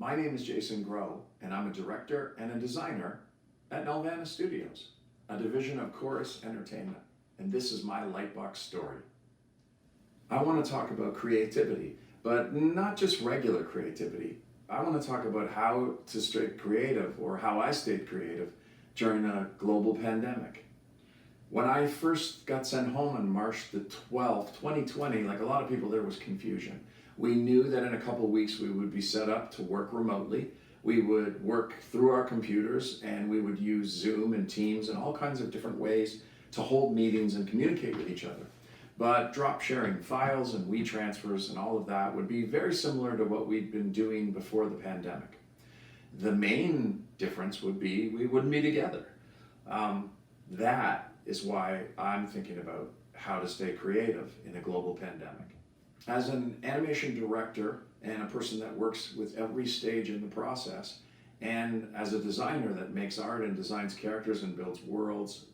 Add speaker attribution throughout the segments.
Speaker 1: My name is Jason Groh, and I'm a director and a designer at Nelvana Studios, a division of Chorus Entertainment, and this is my Lightbox story. I want to talk about creativity, but not just regular creativity. I want to talk about how to stay creative, or how I stayed creative during a global pandemic. When I first got sent home on March the 12th, 2020, like a lot of people, there was confusion. We knew that in a couple of weeks we would be set up to work remotely. We would work through our computers and we would use Zoom and Teams and all kinds of different ways to hold meetings and communicate with each other. But drop sharing files and WeTransfers and all of that would be very similar to what we'd been doing before the pandemic. The main difference would be we wouldn't be together. That is why I'm thinking about how to stay creative in a global pandemic. As an animation director and a person that works with every stage in the process, and as a designer that makes art and designs characters and builds worlds,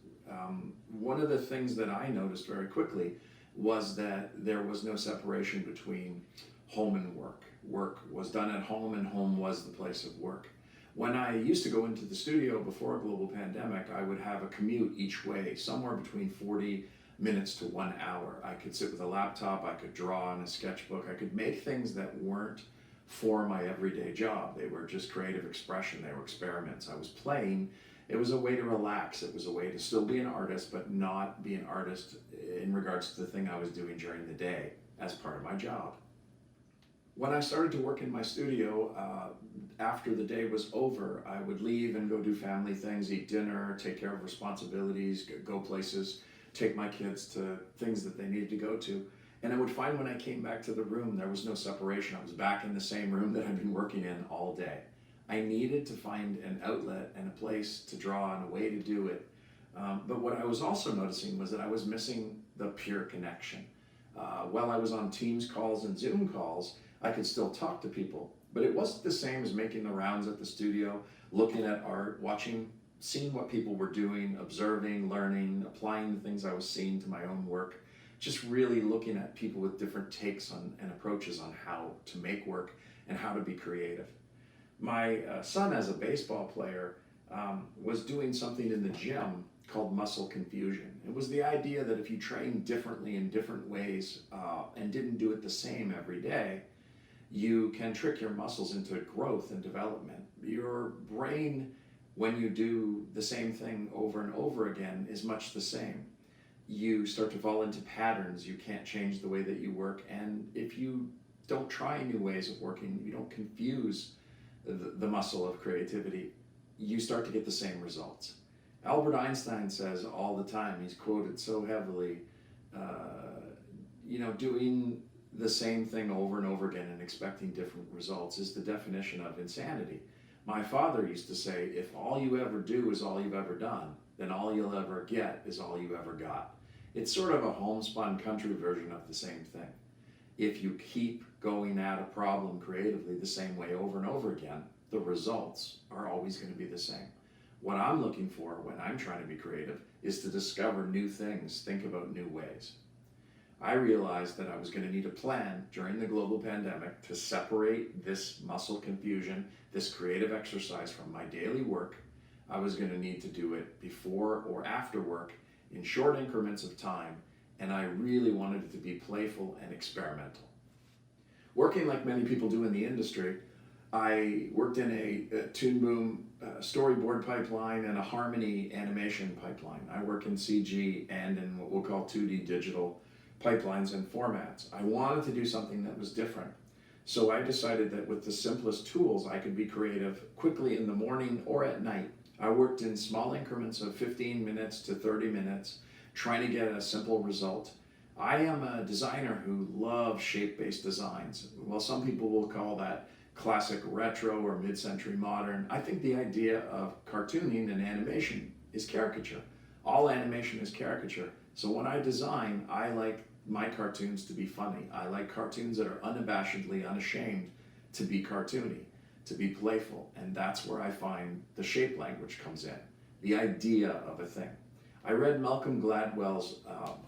Speaker 1: one of the things that I noticed very quickly was that there was no separation between home and work. Work was done at home and home was the place of work. When I used to go into the studio before a global pandemic, I would have a commute each way, somewhere between 40 minutes to 1 hour. I could sit with a laptop, I could draw in a sketchbook, I could make things that weren't for my everyday job. They were just creative expression, they were experiments. I was playing. It was a way to relax. It was a way to still be an artist, but not be an artist in regards to the thing I was doing during the day as part of my job. When I started to work in my studio, after the day was over, I would leave and go do family things, eat dinner, take care of responsibilities, go places, take my kids to things that they needed to go to. And I would find when I came back to the room, there was no separation. I was back in the same room that I'd been working in all day. I needed to find an outlet and a place to draw and a way to do it. But what I was also noticing was that I was missing the pure connection. While I was on Teams calls and Zoom calls, I could still talk to people, but it wasn't the same as making the rounds at the studio, looking at art, seeing what people were doing, observing, learning, applying the things I was seeing to my own work, just really looking at people with different takes on and approaches on how to make work and how to be creative. My son, as a baseball player, was doing something in the gym called muscle confusion. It was the idea that if you train differently in different ways and didn't do it the same every day, you can trick your muscles into growth and development. Your brain, when you do the same thing over and over again, is much the same. You start to fall into patterns. You can't change the way that you work. And if you don't try new ways of working, you don't confuse the muscle of creativity, you start to get the same results. Albert Einstein says all the time, he's quoted so heavily, doing the same thing over and over again and expecting different results is the definition of insanity. My father used to say, if all you ever do is all you've ever done, then all you'll ever get is all you ever got. It's sort of a homespun country version of the same thing. If you keep going at a problem creatively the same way over and over again, the results are always going to be the same. What I'm looking for when I'm trying to be creative is to discover new things, think about new ways. I realized that I was going to need a plan during the global pandemic to separate this muscle confusion, this creative exercise from my daily work. I was going to need to do it before or after work in short increments of time, and I really wanted it to be playful and experimental. Working like many people do in the industry, I worked in a Toon Boom storyboard pipeline and a Harmony animation pipeline. I work in CG and in what we'll call 2D digital pipelines and formats. I wanted to do something that was different. So I decided that with the simplest tools, I could be creative quickly in the morning or at night. I worked in small increments of 15 minutes to 30 minutes, trying to get a simple result. I am a designer who loves shape-based designs. Well, some people will call that classic retro or mid-century modern. I think the idea of cartooning and animation is caricature. All animation is caricature. So when I design, I like my cartoons to be funny. I like cartoons that are unabashedly unashamed to be cartoony, to be playful. And that's where I find the shape language comes in, the idea of a thing. I read Malcolm Gladwell's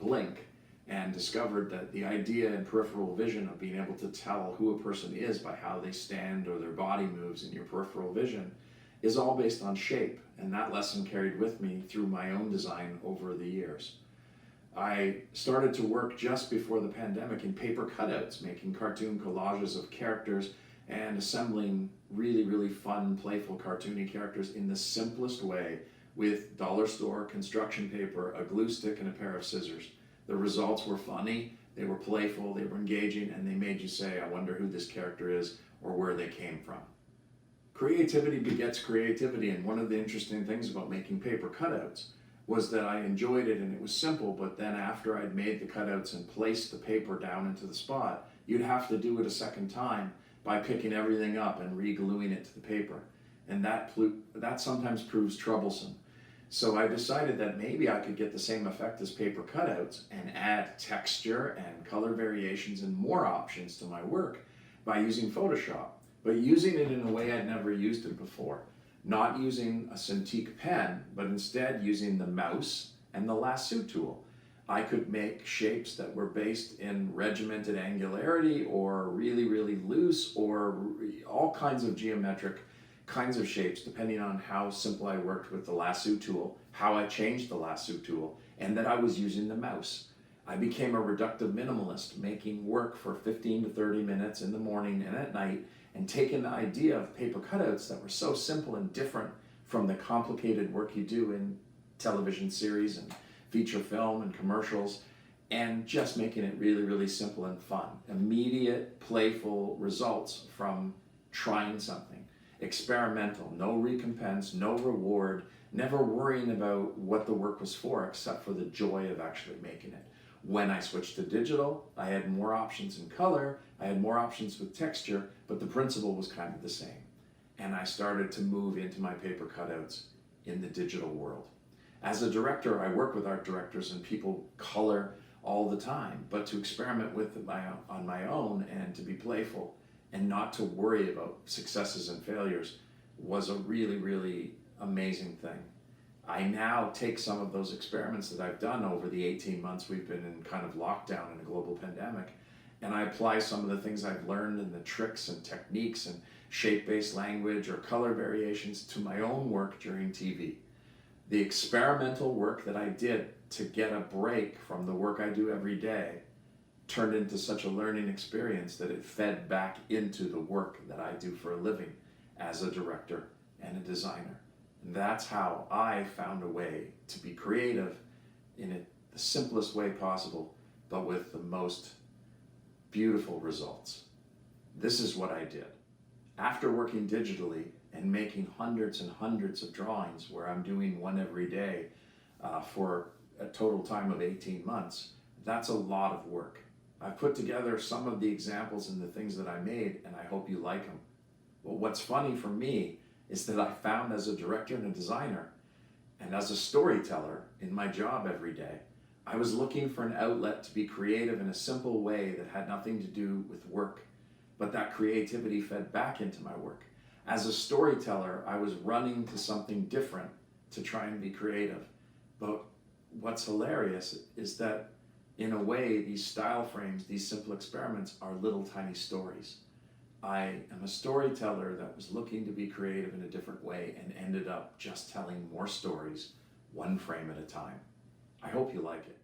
Speaker 1: Blink, and discovered that the idea in peripheral vision of being able to tell who a person is by how they stand or their body moves in your peripheral vision is all based on shape. And that lesson carried with me through my own design over the years. I started to work just before the pandemic in paper cutouts, making cartoon collages of characters and assembling really, really fun, playful, cartoony characters in the simplest way with dollar store construction paper, a glue stick, and a pair of scissors. The results were funny, they were playful, they were engaging, and they made you say, I wonder who this character is or where they came from. Creativity begets creativity, and one of the interesting things about making paper cutouts was that I enjoyed it and it was simple, but then after I'd made the cutouts and placed the paper down into the spot, you'd have to do it a second time by picking everything up and re-gluing it to the paper. And that sometimes proves troublesome. So I decided that maybe I could get the same effect as paper cutouts and add texture and color variations and more options to my work by using Photoshop, but using it in a way I'd never used it before. Not using a Cintiq pen, but instead using the mouse and the lasso tool. I could make shapes that were based in regimented angularity or really, really loose or all kinds of geometric kinds of shapes depending on how simple I worked with the lasso tool, how I changed the lasso tool, and that I was using the mouse. I became a reductive minimalist, making work for 15 to 30 minutes in the morning and at night, and taking the idea of paper cutouts that were so simple and different from the complicated work you do in television series and feature film and commercials, and just making it really, really simple and fun. Immediate, playful results from trying something. Experimental, no recompense, no reward, never worrying about what the work was for except for the joy of actually making it. When I switched to digital, I had more options in color, I had more options with texture, but the principle was kind of the same. And I started to move into my paper cutouts in the digital world. As a director, I work with art directors and people color all the time, but to experiment with it on my own and to be playful and not to worry about successes and failures was a really, really amazing thing. I now take some of those experiments that I've done over the 18 months we've been in kind of lockdown in a global pandemic, and I apply some of the things I've learned and the tricks and techniques and shape-based language or color variations to my own work during TV. The experimental work that I did to get a break from the work I do every day turned into such a learning experience that it fed back into the work that I do for a living as a director and a designer. And that's how I found a way to be creative in the simplest way possible, but with the most beautiful results. This is what I did. After working digitally and making hundreds and hundreds of drawings where I'm doing one every day for a total time of 18 months, that's a lot of work. I've put together some of the examples and the things that I made, and I hope you like them. But what's funny for me is that I found as a director and a designer and as a storyteller in my job every day, I was looking for an outlet to be creative in a simple way that had nothing to do with work, but that creativity fed back into my work. As a storyteller, I was running to something different to try and be creative. But what's hilarious is that in a way, these style frames, these simple experiments are little tiny stories. I am a storyteller that was looking to be creative in a different way and ended up just telling more stories, one frame at a time. I hope you like it.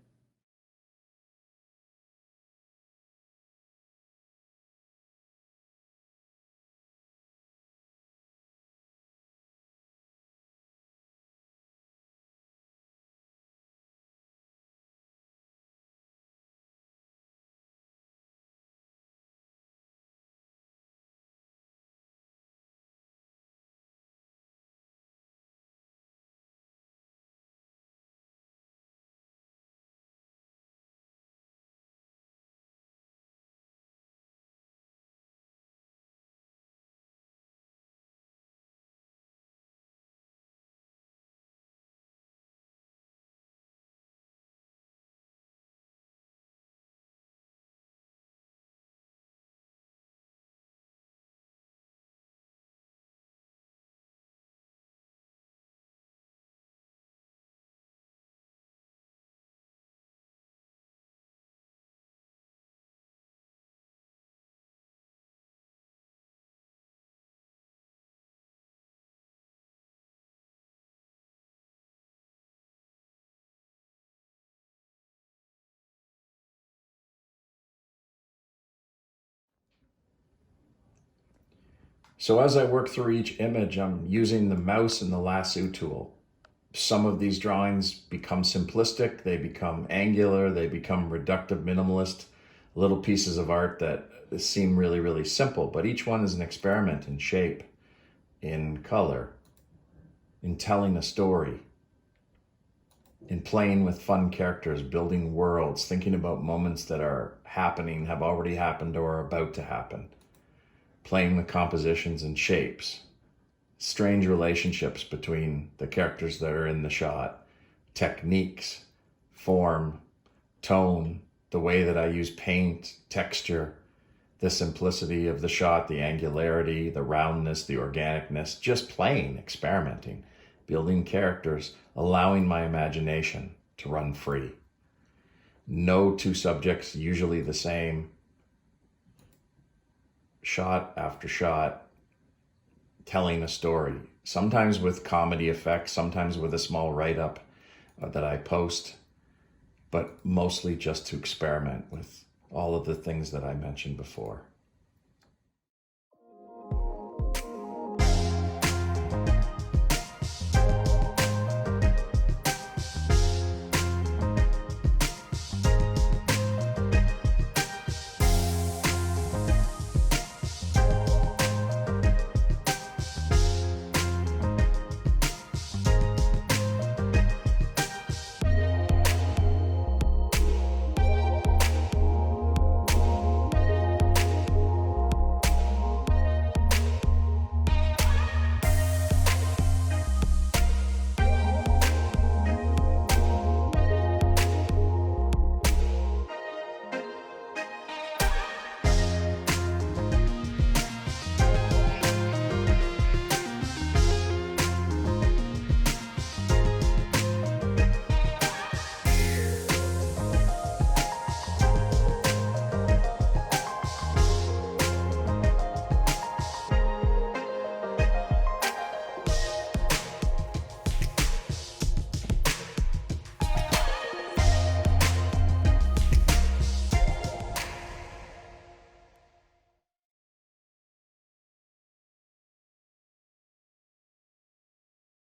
Speaker 1: So as I work through each image, I'm using the mouse and the lasso tool. Some of these drawings become simplistic, they become angular, they become reductive minimalist, little pieces of art that seem really, really simple, but each one is an experiment in shape, in color, in telling a story, in playing with fun characters, building worlds, thinking about moments that are happening, have already happened, or are about to happen, playing with compositions and shapes, strange relationships between the characters that are in the shot, techniques, form, tone, the way that I use paint, texture, the simplicity of the shot, the angularity, the roundness, the organicness, just playing, experimenting, building characters, allowing my imagination to run free. No two subjects usually the same. Shot after shot, telling a story, sometimes with comedy effects, sometimes with a small write-up that I post, but mostly just to experiment with all of the things that I mentioned before.